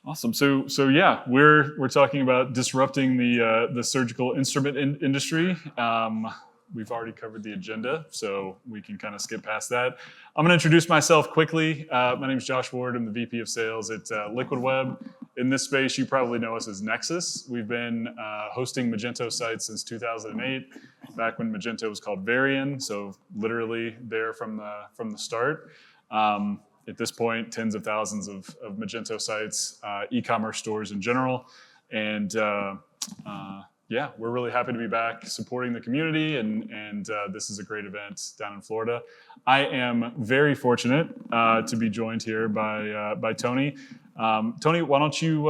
Awesome. So yeah, we're talking about disrupting the surgical instrument industry. We've already covered the agenda, so we can kind of skip past that. I'm going to introduce myself quickly. My name is Josh Ward. I'm the VP of Sales at Liquid Web. In this space, you probably know us as Nexcess. We've been hosting Magento sites since 2008, back when Magento was called Varian. So literally there from the start. At this point, tens of thousands of Magento sites, e-commerce stores in general, and yeah, we're really happy to be back supporting the community, and this is a great event down in Florida. I am very fortunate to be joined here by Tony. Tony, why don't you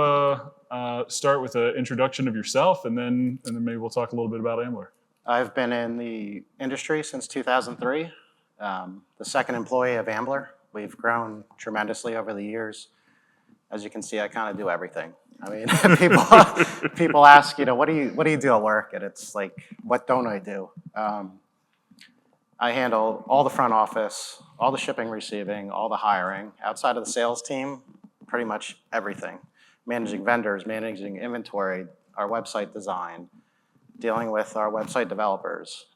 start with an introduction of yourself, and then maybe we'll talk a little bit about Ambler. I've been in the industry since 2003, the second employee of Ambler. We've grown tremendously over the years. As you can see, I kind of do everything. I mean, people ask, what do you do at work? And it's like, what don't I do? I handle all the front office, all the shipping, receiving, all the hiring. Outside of the sales team, pretty much everything. Managing vendors, managing inventory, our website design, dealing with our website developers.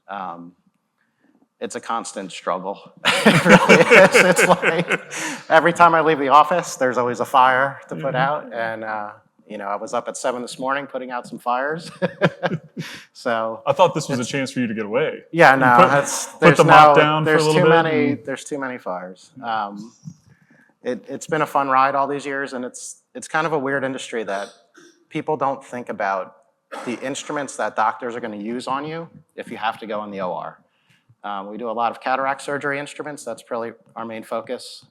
It's a constant struggle. It really is. It's like every time I leave the office, there's always a fire to put out. And, I was up at 7 this morning putting out some fires. So I thought this was a chance for you to get away. Yeah, no, put the mop down for a little bit. There's too many fires. It's been a fun ride all these years, and it's kind of a weird industry that people don't think about the instruments that doctors are going to use on you if you have to go in the OR. We do a lot of cataract surgery instruments. That's probably our main focus.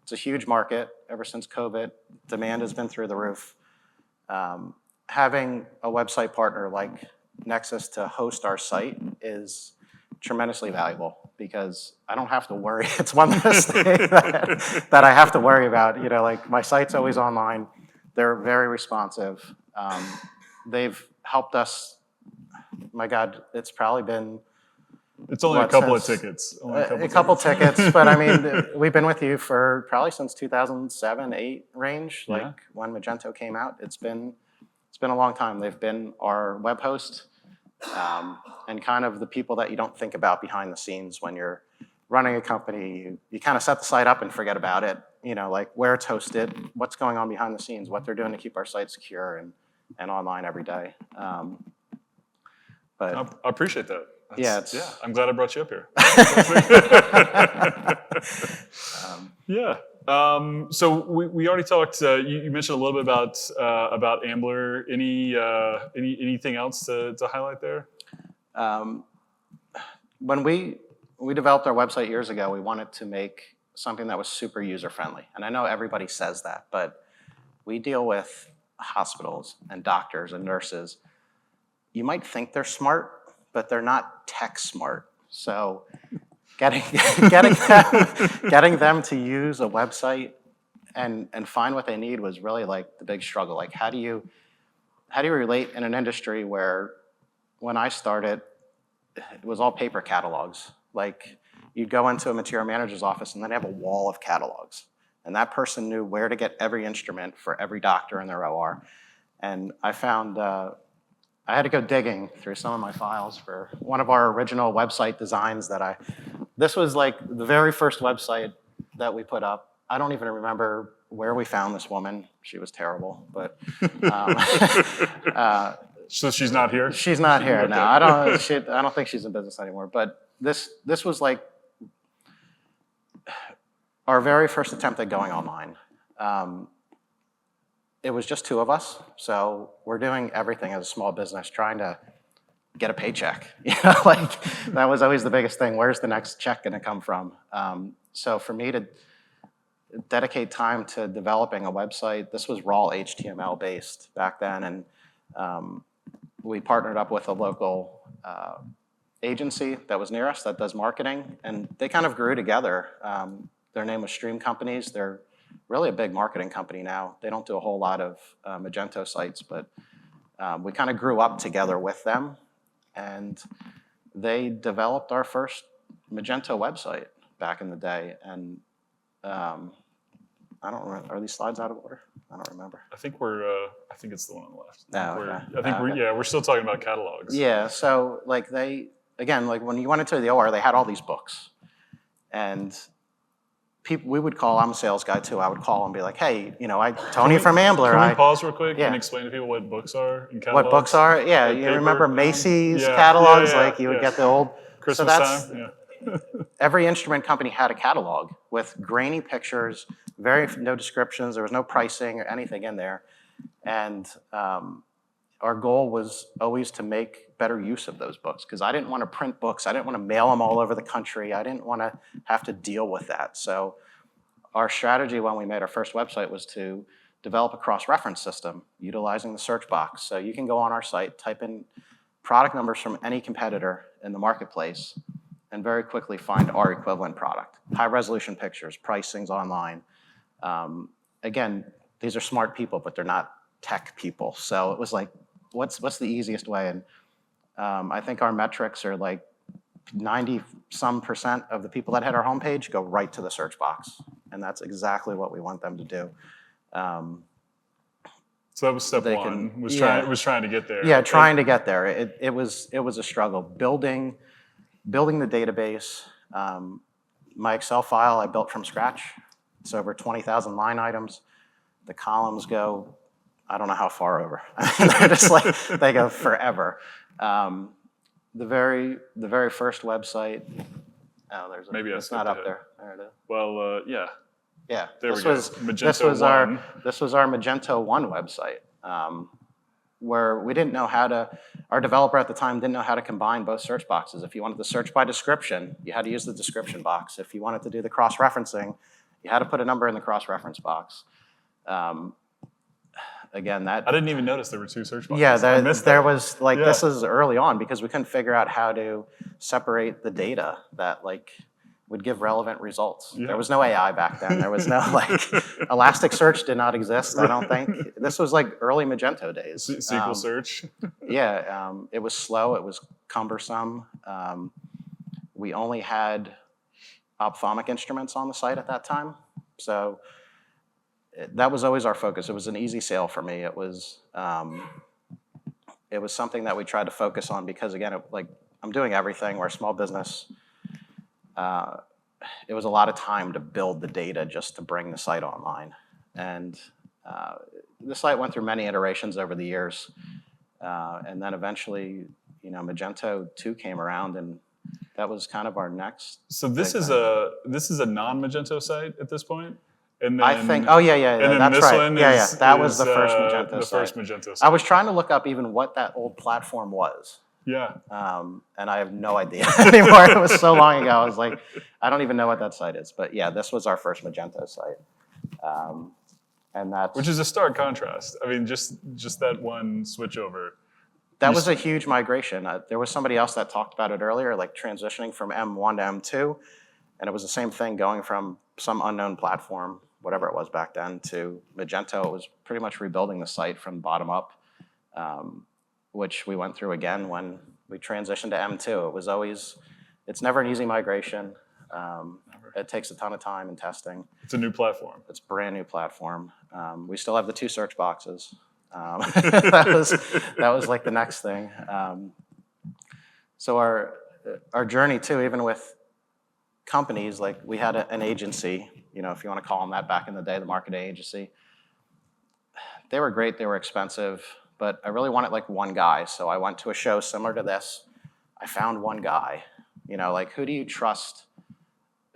It's a huge market. Ever since COVID, demand has been through the roof. Having a website partner like Nexcess to host our site is tremendously valuable because I don't have to worry. It's one less thing that I have to worry about. Like my site's always online. They're very responsive. They've helped us. My God, it's probably been. It's only a couple of tickets. A couple tickets, but I mean, we've been with you for probably since 2007, 8 range, like when Magento came out. It's been a long time. They've been our web host and kind of the people that you don't think about behind the scenes when you're running a company. You kind of set the site up and forget about it, like where it's hosted, what's going on behind the scenes, what they're doing to keep our site secure and online every day. But I appreciate that. Yeah, I'm glad I brought you up here. Yeah. So we already talked. You mentioned a little bit about Ambler. Anything else to highlight there? When we developed our website years ago, we wanted to make something that was super user friendly. And I know everybody says that, but we deal with hospitals and doctors and nurses. You might think they're smart, but they're not tech smart. So getting them to use a website and find what they need was really like the big struggle. Like how do you relate in an industry where when I started, it was all paper catalogs. Like you'd go into a material manager's office and they'd have a wall of catalogs. And that person knew where to get every instrument for every doctor in their OR. And I found I had to go digging through some of my files for one of our original website designs this was like the very first website that we put up. I don't even remember where we found this woman. She was terrible, but. So she's not here? She's not here, no. I don't think she's in business anymore, but this was like our very first attempt at going online. It was just 2 of us, so we're doing everything as a small business, trying to get a paycheck. Like that was always the biggest thing. Where's the next check going to come from? So for me to dedicate time to developing a website, this was raw HTML based back then, and we partnered up with a local agency that was near us that does marketing, and they kind of grew together. Their name was Stream Companies. They're really a big marketing company now. They don't do a whole lot of Magento sites, but we kind of grew up together with them, and they developed our first Magento website back in the day. And I don't remember, are these slides out of order? I don't remember. I think it's the one on the left. Okay. We're still talking about catalogs. Yeah, so like like when you went into the OR, they had all these books. And we would call, I'm a sales guy too, I would call and be like, hey, Tony from Ambler. Can we pause real quick Yeah. and explain to people what books are and catalogs? What books are? Yeah, Like you paper, remember pen? Macy's Yeah, catalogs? yeah, Like you would get the old Christmas time. Yeah. Every instrument company had a catalog with grainy pictures, no descriptions, there was no pricing or anything in there. And our goal was always to make better use of those books because I didn't want to print books. I didn't want to mail them all over the country. I didn't want to have to deal with that. So our strategy when we made our first website was to develop a cross-reference system utilizing the search box. So you can go on our site, type in product numbers from any competitor in the marketplace, and very quickly find our equivalent product. High-resolution pictures, pricings online. Again, these are smart people, but they're not tech people. So it was like, what's the easiest way? And I think our metrics are like 90-some% of the people that hit our homepage go right to the search box. And that's exactly what we want them to do. So that was step one, was trying to get there. Yeah, trying to get there. It was a struggle. Building the database. My Excel file I built from scratch. It's over 20,000 line items. The columns go, I don't know how far over. They're just like, they go forever. The very first website, Maybe it's not up there. There it is. Well, yeah. Yeah, There we go. this was our Magento 1 website, where we didn't know our developer at the time didn't know how to combine both search boxes. If you wanted to search by description, you had to use the description box. If you wanted to do the cross-referencing, you had to put a number in the cross-reference box. Again, I didn't even notice there were two search boxes. Yeah, there was like, this is early on because we couldn't figure out how to separate the data that would give relevant results. Yeah. There was no AI back then. There was no Elasticsearch did not exist, I don't think. This was like early Magento days. SQL search. Yeah, it was slow, it was cumbersome. We only had ophthalmic instruments on the site at that time. So that was always our focus. It was an easy sale for me. It was something that we tried to focus on because again, I'm doing everything. We're a small business. It was a lot of time to build the data just to bring the site online. And the site went through many iterations over the years. And then eventually, Magento 2 came around and that was kind of our next. So this is a non-Magento site at this point? And then, I think, that's right. That was the first Magento site. I was trying to look up even what that old platform was. Yeah. And I have no idea anymore. It was so long ago. I was like, I don't even know what that site is. But yeah, this was our first Magento site. And that's... Which is a stark contrast. I mean, just that one switch over. That was a huge migration. There was somebody else that talked about it earlier, like transitioning from M1 to M2. And it was the same thing going from some unknown platform, whatever it was back then, to Magento. It was pretty much rebuilding the site from the bottom up. Which we went through again when we transitioned to M2. It was always, it's never an easy migration. It takes a ton of time and testing. It's a new platform. It's a brand new platform. We still have the 2 search boxes. That was like the next thing. So our journey too, even with companies, like we had an agency, if you want to call them that back in the day, the marketing agency. They were great, they were expensive. But I really wanted like one guy. So I went to a show similar to this. I found one guy. Who do you trust?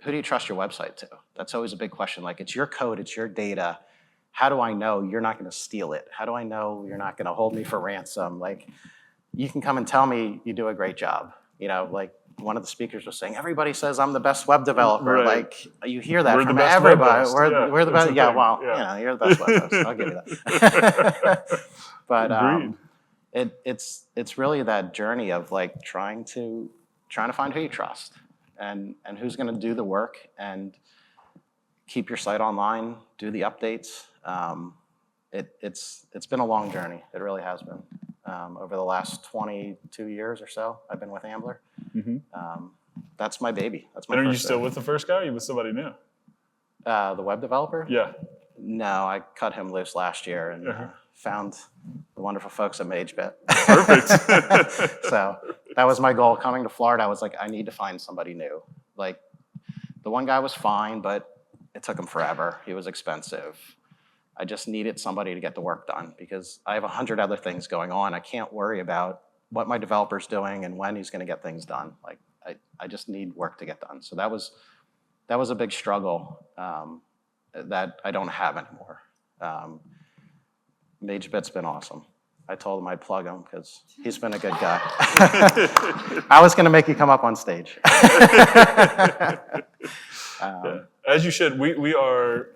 Who do you trust your website to? That's always a big question. Like, it's your code, it's your data. How do I know you're not going to steal it? How do I know you're not going to hold me for ransom? Like, you can come and tell me you do a great job. Like one of the speakers was saying, everybody says I'm the best web developer. Right. Like, you hear that from everybody. We're the best. Yeah, well, you're the best web host. I'll give you that. But it's really that journey of like trying to find who you trust and who's going to do the work and keep your site online, do the updates. It's been a long journey. It really has been. Over the last 22 years or so, I've been with Ambler. Mm-hmm. That's my baby. That's my. And are you still with the first guy? Or are you with somebody new? The web developer? Yeah. No, I cut him loose last year and found the wonderful folks at MageBit. Perfect. So that was my goal. Coming to Florida, I was like, I need to find somebody new. Like, the one guy was fine, but it took him forever. He was expensive. I just needed somebody to get the work done because I have 100 other things going on. I can't worry about what my developer's doing and when he's going to get things done. Like, I just need work to get done. So that was a big struggle that I don't have anymore. MageBit's been awesome. I told him I'd plug him because he's been a good guy. I was going to make you come up on stage. Yeah. As you should. We are,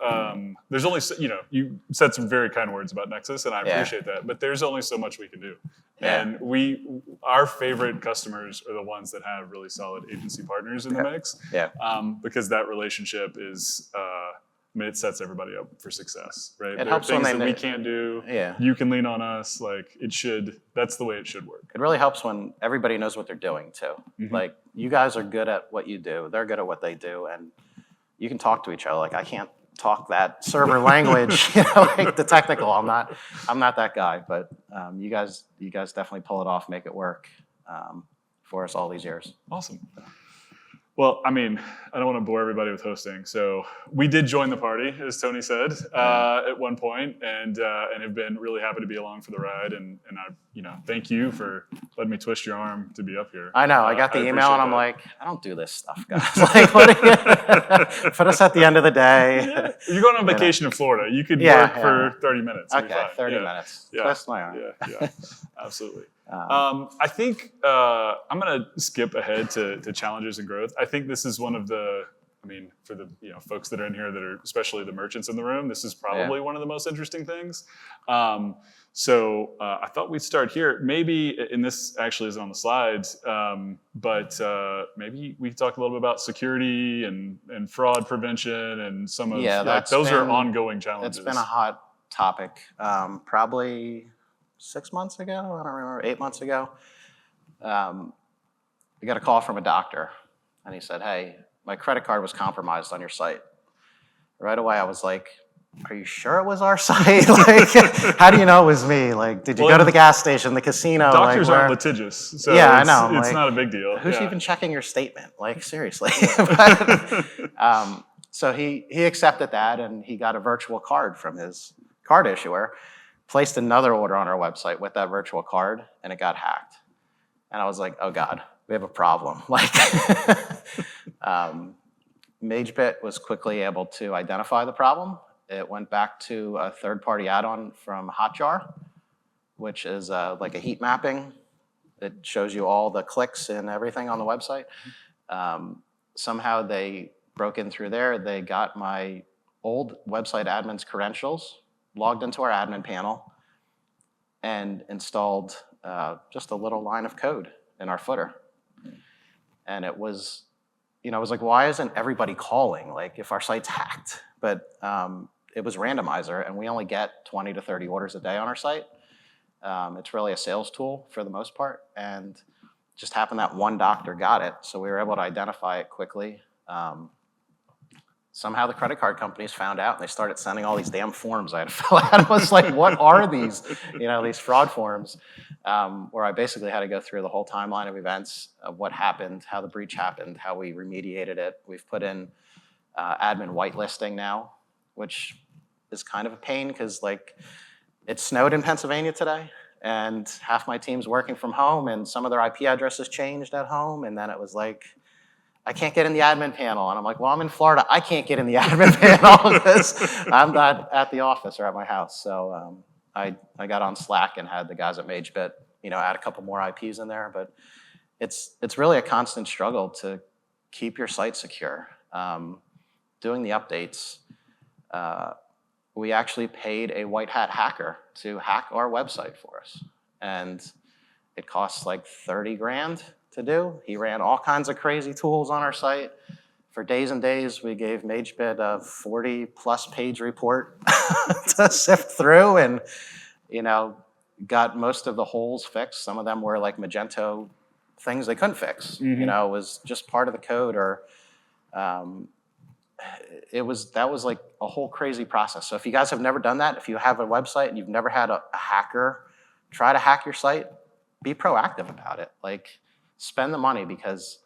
there's only, you said some very kind words about Nexcess, and I appreciate that, but there's only so much we can do. Yeah. And our favorite customers are the ones that have really solid agency partners in the mix. Yeah. Because that relationship is, it sets everybody up for success, right? It there helps are things when that we can't do. Yeah. You can lean on us. Like, that's the way it should work. It really helps when everybody knows what they're doing too. Mm-hmm. Like, you guys are good at what you do. They're good at what they do. And you can talk to each other. Like, I can't talk that server language, like the technical. I'm not that guy, but you guys definitely pull it off, make it work for us all these years. Awesome. Well, I mean, I don't want to bore everybody with hosting. So we did join the party, as Tony said, at one point, and have been really happy to be along for the ride. And I, thank you for letting me twist your arm to be up here. I know. I got the email, and I'm like, I don't do this stuff, guys. Like, put us at the end of the day. Yeah. You're going on vacation in Florida. You could work for 30 minutes. Okay, 30 minutes. Twist my arm. Yeah, absolutely. I think I'm going to skip ahead to challenges and growth. I think this is one of the, for the folks that are in here that are, especially the merchants in the room, this is probably one of the most interesting things. So I thought we'd start here. Maybe, and this actually isn't on the slides, but maybe we could talk a little bit about security and fraud prevention and some of those are ongoing challenges. It's been a hot topic. Probably 6 months ago, I don't remember, 8 months ago, we got a call from a doctor, and he said, hey, my credit card was compromised on your site. Right away, I was like, are you sure it was our site? Like, how do you know it was me? Like, did you go to the gas station, the casino? Doctors aren't litigious, so I know. It's not a big deal. Who's even checking your statement? Like, seriously. But, so he accepted that, and he got a virtual card from his card issuer, placed another order on our website with that virtual card, and it got hacked. And I was like, oh God, we have a problem. Like, MageBit was quickly able to identify the problem. It went back to a third-party add-on from Hotjar, which is like a heat mapping. It shows you all the clicks and everything on the website. Somehow they broke in through there. They got my old website admin's credentials, logged into our admin panel, and installed just a little line of code in our footer. And it was, I was like, why isn't everybody calling? Like, if our site's hacked. But it was randomizer, and we only get 20 to 30 orders a day on our site. It's really a sales tool for the most part. And just happened that one doctor got it, so we were able to identify it quickly. Somehow the credit card companies found out, and they started sending all these damn forms I had to fill out. I was like, what are these, these fraud forms? Where I basically had to go through the whole timeline of events of what happened, how the breach happened, how we remediated it. We've put in admin whitelisting now, which is kind of a pain because it snowed in Pennsylvania today, and half my team's working from home, and some of their IP addresses changed at home, and then it was like, I can't get in the admin panel. And I'm like, well, I'm in Florida. I can't get in the admin panel because I'm not at the office or at my house. So I got on Slack and had the guys at MageBit, add a couple more IPs in there. But it's really a constant struggle to keep your site secure. Doing the updates, we actually paid a white hat hacker to hack our website for us. And it costs like 30 grand to do. He ran all kinds of crazy tools on our site. For days and days, we gave MageBit a 40-plus page report to sift through and, got most of the holes fixed. Some of them were like Magento things they couldn't fix. Mm-hmm. It was just part of the code, or that was like a whole crazy process. So if you guys have never done that, if you have a website and you've never had a hacker try to hack your site, be proactive about it. Like, spend the money because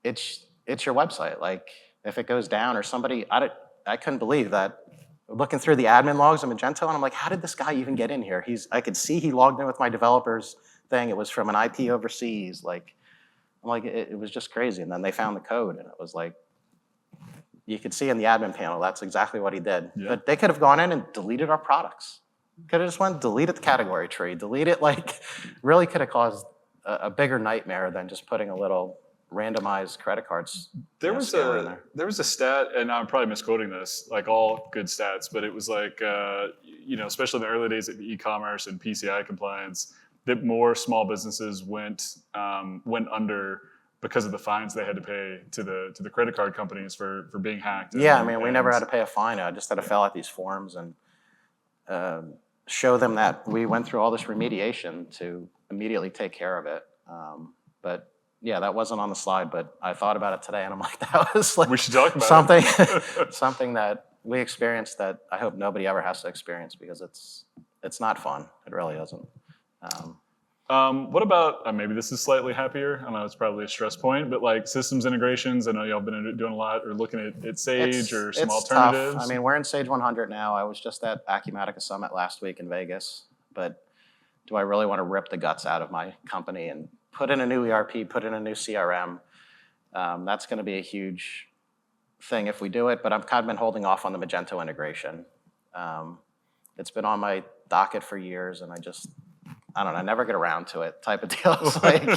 it's your website. Like, if it goes down or somebody, I couldn't believe that. Looking through the admin logs of Magento, and I'm like, how did this guy even get in here? I could see he logged in with my developers thing. It was from an IP overseas. Like, I'm like, it was just crazy. And then they found the code, and it was like, you could see in the admin panel, that's exactly what he did. Yeah. But they could have gone in and deleted our products. Could have just went, deleted the category tree, delete it, like, really could have caused a bigger nightmare than just putting a little randomized credit cards. There was a stat, and I'm probably misquoting this, like all good stats, but it was like, especially in the early days of e-commerce and PCI compliance, that more small businesses went under because of the fines they had to pay to the credit card companies for being hacked. Yeah, I mean, we never had to pay a fine. I just had to fill out these forms and show them that we went through all this remediation to immediately take care of it. But yeah, that wasn't on the slide, but I thought about it today, and I'm like, that was like we should talk about something, something that we experienced that I hope nobody ever has to experience, because it's not fun. It really isn't. What about, maybe this is slightly happier, I know it's probably a stress point, but like systems integrations, I know y'all been doing a lot, or looking at Sage or some alternatives. Tough. I mean, we're in Sage 100 now. I was just at Acumatica Summit last week in Vegas, but do I really want to rip the guts out of my company and put in a new ERP, put in a new CRM? That's going to be a huge thing if we do it, but I've kind of been holding off on the Magento integration. It's been on my docket for years, and I don't know, I never get around to it type of deal. It's like,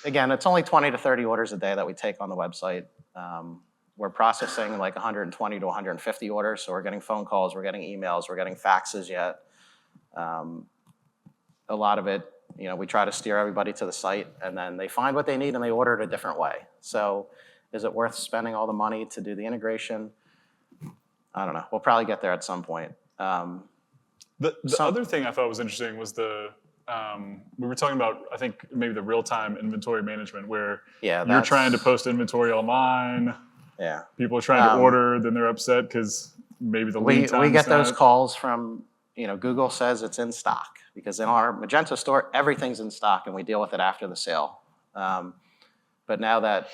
again, it's only 20 to 30 orders a day that we take on the website. We're processing like 120 to 150 orders, so we're getting phone calls, we're getting emails, we're getting faxes yet. A lot of it, we try to steer everybody to the site, and then they find what they need and they order it a different way. So is it worth spending all the money to do the integration? I don't know. We'll probably get there at some point. The other thing I thought was interesting was we were talking about, I think, maybe the real-time inventory management, where you're trying to post inventory online. Yeah. People are trying to order, then they're upset because maybe the lead time. We get those calls from, Google says it's in stock, because in our Magento store, everything's in stock, and we deal with it after the sale. But now that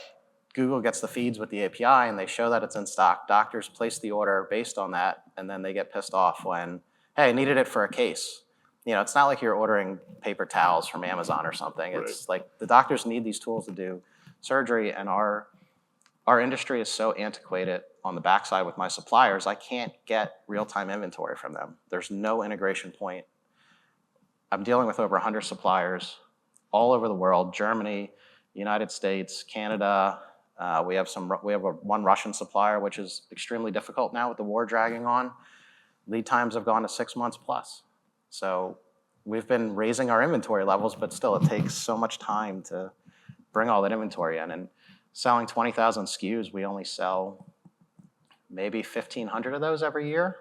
Google gets the feeds with the API and they show that it's in stock, doctors place the order based on that, and then they get pissed off when, hey, I needed it for a case. It's not like you're ordering paper towels from Amazon or something. Right. It's like the doctors need these tools to do surgery, and our industry is so antiquated on the backside with my suppliers, I can't get real-time inventory from them. There's no integration point. I'm dealing with over 100 suppliers all over the world: Germany, United States, Canada. We have one Russian supplier, which is extremely difficult now with the war dragging on. Lead times have gone to 6 months plus. So we've been raising our inventory levels, but still it takes so much time to bring all that inventory in. And selling 20,000 SKUs, we only sell maybe 1,500 of those every year.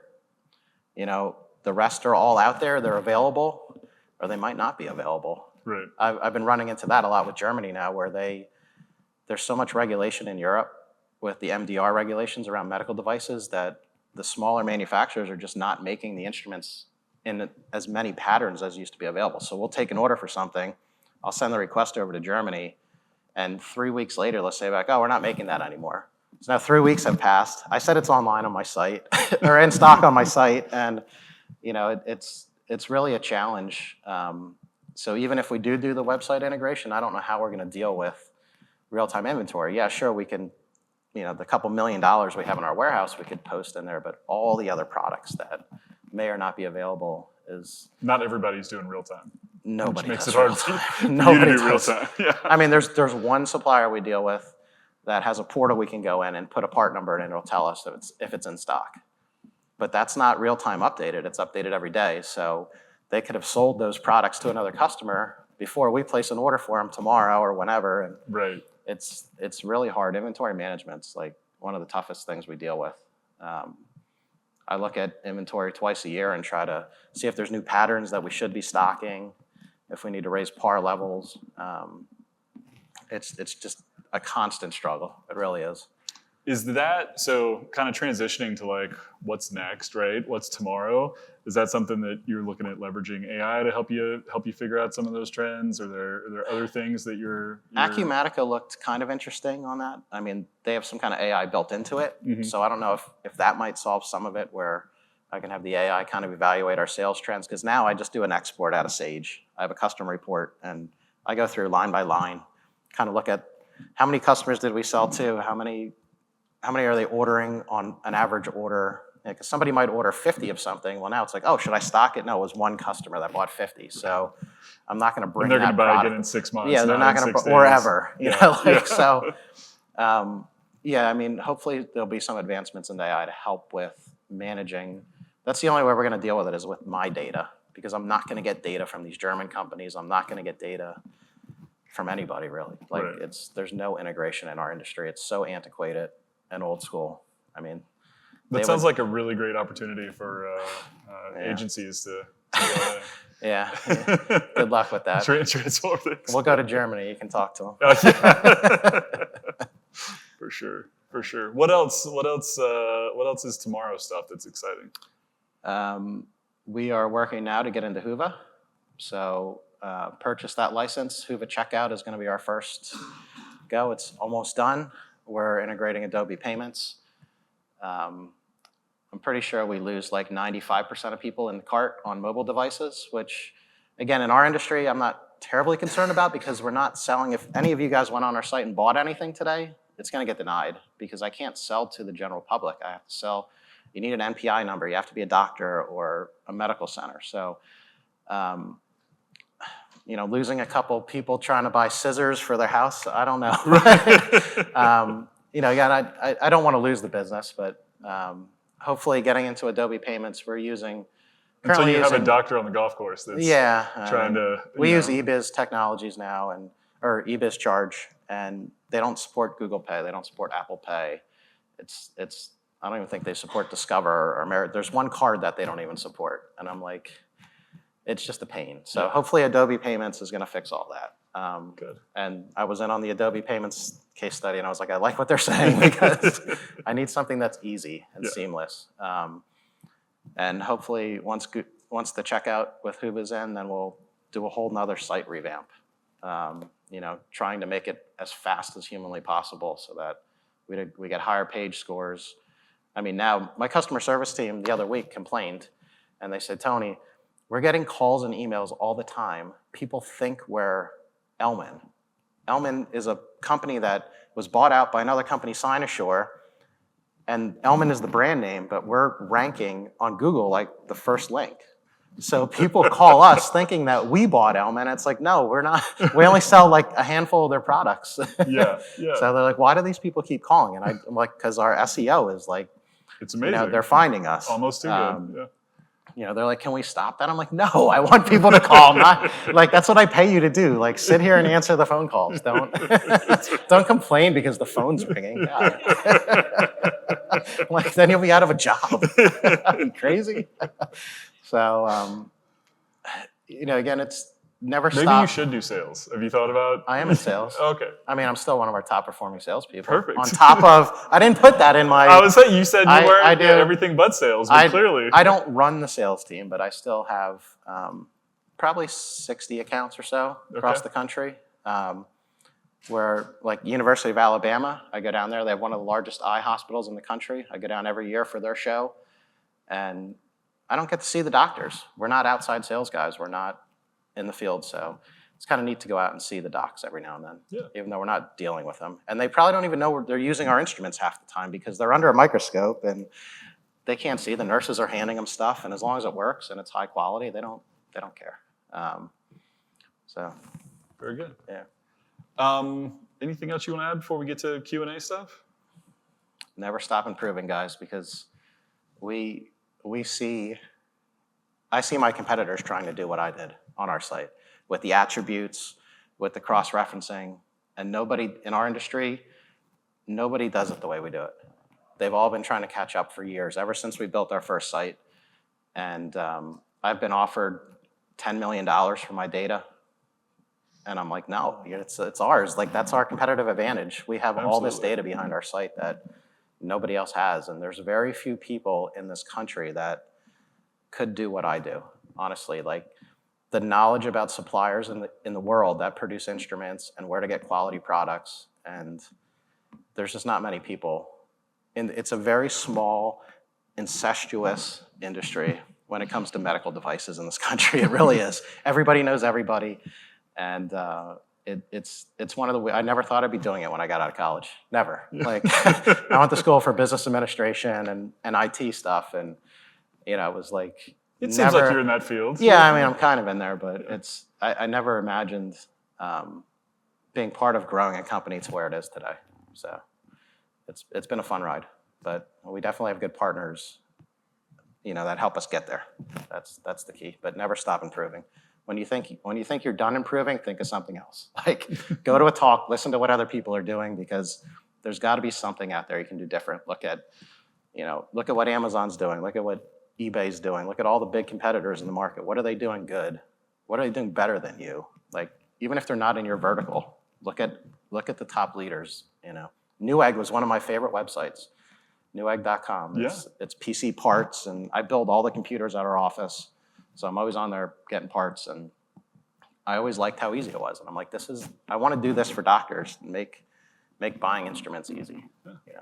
The rest are all out there. They're available, or they might not be available. Right. I've been running into that a lot with Germany now, where there's so much regulation in Europe with the MDR regulations around medical devices that the smaller manufacturers are just not making the instruments in as many patterns as used to be available. So we'll take an order for something, I'll send the request over to Germany, and 3 weeks later, let's say back, oh, we're not making that anymore. So now 3 weeks have passed. I said it's online on my site, or in stock on my site, and it's really a challenge. So even if we do the website integration, I don't know how we're going to deal with real-time inventory. Yeah, sure, we can, the couple $1 million we have in our warehouse, we could post in there, but all the other products that may or not be available is... Not everybody's doing real-time. Nobody makes does it hard for you Nobody to do does. real-time. Yeah. I mean, there's one supplier we deal with that has a portal we can go in and put a part number in, and it'll tell us if it's in stock. But that's not real-time updated. It's updated every day. So they could have sold those products to another customer before we place an order for them tomorrow or whenever. And right. It's really hard. Inventory management's like one of the toughest things we deal with. I look at inventory twice a year and try to see if there's new patterns that we should be stocking, if we need to raise par levels. It's just a constant struggle. It really is. Is that, so kind of transitioning to like what's next, right? What's tomorrow? Is that something that you're looking at leveraging AI to help you figure out some of those trends? Are there other things that you're Acumatica looked kind of interesting on that. I mean, they have some kind of AI built into it. So I don't know if that might solve some of it, where I can have the AI kind of evaluate our sales trends. Because now I just do an export out of Sage. I have a custom report, and I go through line by line, kind of look at how many customers did we sell to, how many are they ordering on an average order. Because somebody might order 50 of something. Well, now it's like, oh, should I stock it? No, it was one customer that bought 50. So I'm not going to bring and they're that going to buy product. again in 6 months. Yeah, they're not going to, or ever. You know, like, so, yeah, I mean, hopefully there'll be some advancements in AI to help with managing. That's the only way we're going to deal with it, is with my data, because I'm not going to get data from these German companies. I'm not going to get data from anybody, really. Like, there's no integration in our industry. It's so antiquated and old school. I mean, that sounds like a really great opportunity for agencies to go in. Yeah. Good luck with that. Transform things. We'll go to Germany. You can talk to them. For sure. What else is tomorrow stuff that's exciting? We are working now to get into Huva. So purchase that license. Huva Checkout is going to be our first go. It's almost done. We're integrating Adobe Payments. I'm pretty sure we lose like 95% of people in the cart on mobile devices, which, again, in our industry, I'm not terribly concerned about, because we're not selling. If any of you guys went on our site and bought anything today, it's going to get denied, because I can't sell to the general public. I have to sell. You need an NPI number. You have to be a doctor or a medical center. So, losing a couple people trying to buy scissors for their house, I don't know. Again, I don't want to lose the business, but hopefully getting into Adobe Payments, we're using. Until you have a doctor on the golf course that's trying to. We use eBiz technologies now, or eBiz Charge, and they don't support Google Pay. They don't support Apple Pay. It's. I don't even think they support Discover or Merit. There's one card that they don't even support, and I'm like, it's just a pain. So hopefully Adobe Payments is going to fix all that. Good. And I was in on the Adobe Payments case study, and I was like, I like what they're saying, because I need something that's easy and seamless. And hopefully once the checkout with Huva's in, then we'll do a whole nother site revamp. Trying to make it as fast as humanly possible, so that we get higher page scores. I mean, now my customer service team the other week complained, and they said, Tony, we're getting calls and emails all the time. People think we're Elman. Elman is a company that was bought out by another company, Cynosure, and Elman is the brand name, but we're ranking on Google like the first link. So people call us thinking that we bought Elman. It's like, no, we're not. We only sell like a handful of their products. Yeah. So they're like, why do these people keep calling? And I'm like, because our SEO is like, it's amazing. They're finding us. Almost too good. They're like, can we stop that? I'm like, no, I want people to call. Not like, that's what I pay you to do. Like, sit here and answer the phone calls. Don't complain because the phone's ringing. Like, then you'll be out of a job. Are you crazy? So, again, it's never stop. Maybe you should do sales. Have you thought about? I am in sales. Okay. I mean, I'm still one of our top performing salespeople. Perfect. On top of, I didn't put that in my. I was saying, you said you weren't I do. Everything but sales, but clearly. I don't run the sales team, but I still have probably 60 accounts or so across the country. Where, like, University of Alabama, I go down there. They have one of the largest eye hospitals in the country. I go down every year for their show, and I don't get to see the doctors. We're not outside sales guys. We're not in the field, so it's kind of neat to go out and see the docs every now and then, even though we're not dealing with them. And they probably don't even know they're using our instruments half the time, because they're under a microscope and they can't see. The nurses are handing them stuff, and as long as it works and it's high quality, they don't care. So very good. Yeah. Anything else you want to add before we get to Q&A stuff? Never stop improving, guys, because I see my competitors trying to do what I did on our site with the attributes, with the cross-referencing, and nobody in our industry, nobody does it the way we do it. They've all been trying to catch up for years, ever since we built our first site. And I've been offered $10 million for my data. And I'm like, no, it's ours. Like, that's our competitive advantage. We have all this data behind our site that nobody else has. And there's very few people in this country that could do what I do, honestly. Like, the knowledge about suppliers in the world that produce instruments and where to get quality products, and there's just not many people. And it's a very small, incestuous industry when it comes to medical devices in this country. It really is. Everybody knows everybody, and it's one of the. I never thought I'd be doing it when I got out of college. Never. Like, I went to school for business administration and IT stuff, and it was like. It seems like you're in that field. Yeah, I mean, I'm kind of in there, but I never imagined being part of growing a company to where it is today. So it's been a fun ride, but we definitely have good partners, that help us get there. That's the key. But never stop improving. When you think you're done improving, think of something else. Like, go to a talk, listen to what other people are doing, because there's got to be something out there you can do different. Look at what Amazon's doing. Look at what eBay's doing. Look at all the big competitors in the market. What are they doing good? What are they doing better than you? Like, even if they're not in your vertical, look at the top leaders. Newegg was one of my favorite websites. Newegg.com. Yeah. It's PC parts, and I build all the computers at our office, so I'm always on there getting parts, and I always liked how easy it was. And I'm like, I want to do this for doctors and make buying instruments easy.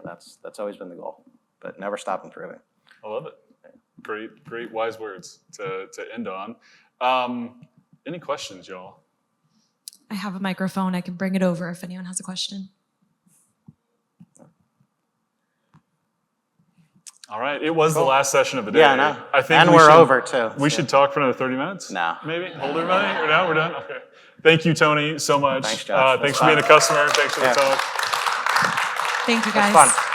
That's always been the goal. But never stop improving. I love it. Great wise words to end on. Any questions, y'all? I have a microphone. I can bring it over if anyone has a question. All right. It was the last session of the day. Yeah, I know. I think and we're over, too. We should talk for another 30 minutes? No. Maybe? Hold everybody? Or now we're done? Okay. Thank you, Tony, so much. Thanks, Josh. Thanks for being a customer. Thanks for the talk. Thank you, guys. It's fun.